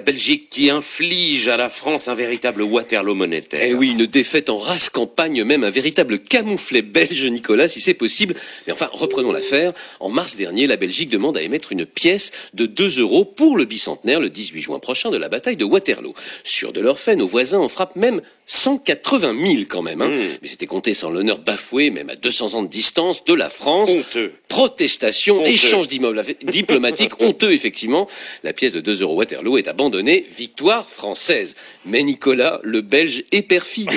Belgique qui inflige à la France un véritable Waterloo monétaire. Eh oui, une défaite en race campagne, même un véritable camouflet belge, Nicolas, si c'est possible. Mais enfin, reprenons l'affaire. En mars dernier, la Belgique demande à émettre une pièce de 2 € pour le bicentenaire, le 18 juin prochain, de la bataille de Waterloo. Sûr de leur fait, nos voisins en frappent même 180 000 quand même. Mais c'était compté sans l'honneur bafoué, même à 200 ans de distance, de la France. Honteux. Protestation, échange diplomatique, honteux effectivement. La pièce de 2 € Waterloo est abandonnée, victoire française. Mais Nicolas, le Belge est perfide.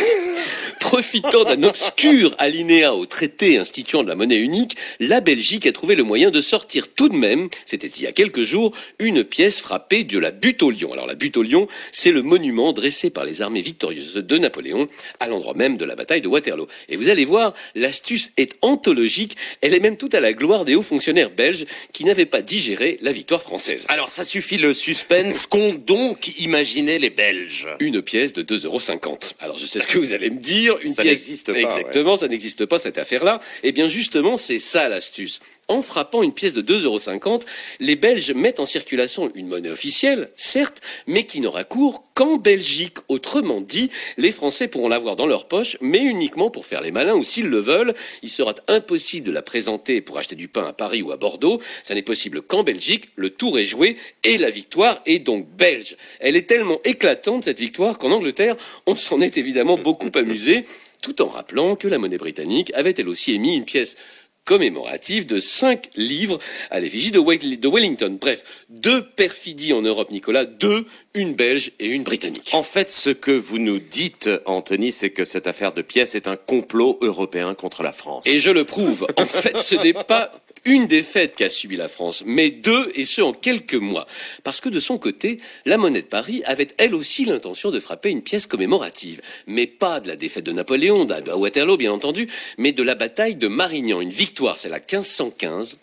Profitant d'un obscur alinéa au traité instituant de la monnaie unique, la Belgique a trouvé le moyen de sortir tout de même, c'était il y a quelques jours, une pièce frappée de la butte au lion. Alors la butte au lion, c'est le monument dressé par les armées victorieuses de Napoléon à l'endroit même de la bataille de Waterloo. Et vous allez voir, l'astuce est anthologique, elle est même toute à la gloire des hauts fonctionnaires belges qui n'avaient pas digéré la victoire française. Alors ça suffit le suspense, qu'ont donc imaginé les Belges? Une pièce de 2,50 €. Alors je sais ce que vous allez me dire, ça n'existe pas. Exactement, ouais. ça n'existe pas cette affaire-là. Eh bien justement, c'est ça l'astuce. En frappant une pièce de 2,50 €, les Belges mettent en circulation une monnaie officielle, certes, mais qui n'aura cours qu'en Belgique. Autrement dit, les Français pourront l'avoir dans leur poche, mais uniquement pour faire les malins ou s'ils le veulent. Il sera impossible de la présenter pour acheter du pain à Paris ou à Bordeaux. Ça n'est possible qu'en Belgique. Le tour est joué et la victoire est donc belge. Elle est tellement éclatante, cette victoire, qu'en Angleterre, on s'en est évidemment beaucoup amusé, tout en rappelant que la monnaie britannique avait elle aussi émis une pièce commémorative de 5 livres à l'effigie de Wellington. Bref, 2 perfidies en Europe, Nicolas, 2, une belge et une britannique. En fait, ce que vous nous dites, Anthony, c'est que cette affaire de pièces est un complot européen contre la France. Et je le prouve. En fait, ce n'est pas une défaite qu'a subie la France, mais 2, et ce en quelques mois. Parce que de son côté, la monnaie de Paris avait elle aussi l'intention de frapper une pièce commémorative. Mais pas de la défaite de Napoléon, à Waterloo bien entendu, mais de la bataille de Marignan. Une victoire, c'est la 1515.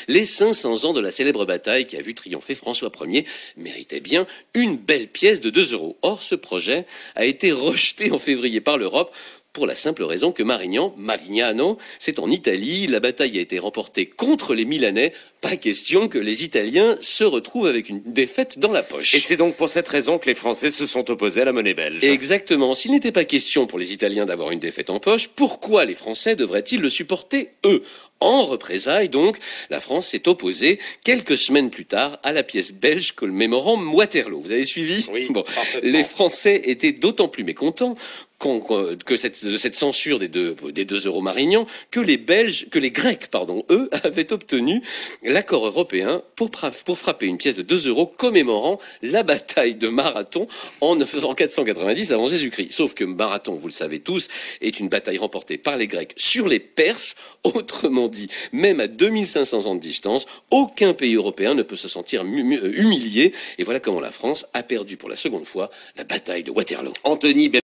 Les 500 ans de la célèbre bataille qui a vu triompher François Ier méritaient bien une belle pièce de 2 €. Or, ce projet a été rejeté en février par l'Europe pour la simple raison que Marignano, c'est en Italie, la bataille a été remportée contre les Milanais, pas question que les Italiens se retrouvent avec une défaite dans la poche. Et c'est donc pour cette raison que les Français se sont opposés à la monnaie belge. Exactement. S'il n'était pas question pour les Italiens d'avoir une défaite en poche, pourquoi les Français devraient-ils le supporter, eux? En représailles, donc, la France s'est opposée quelques semaines plus tard à la pièce belge commémorant Waterloo. Vous avez suivi? Oui, bon, les Français étaient d'autant plus mécontents de cette censure des 2 € Marignan que les Grecs, eux, avaient obtenu l'accord européen pour frapper une pièce de 2 € commémorant la bataille de Marathon en 490 avant Jésus-Christ. Sauf que Marathon, vous le savez tous, est une bataille remportée par les Grecs sur les Perses. Autrement dit, même à 2500 ans de distance, aucun pays européen ne peut se sentir humilié. Et voilà comment la France a perdu pour la seconde fois la bataille de Waterloo. Anthony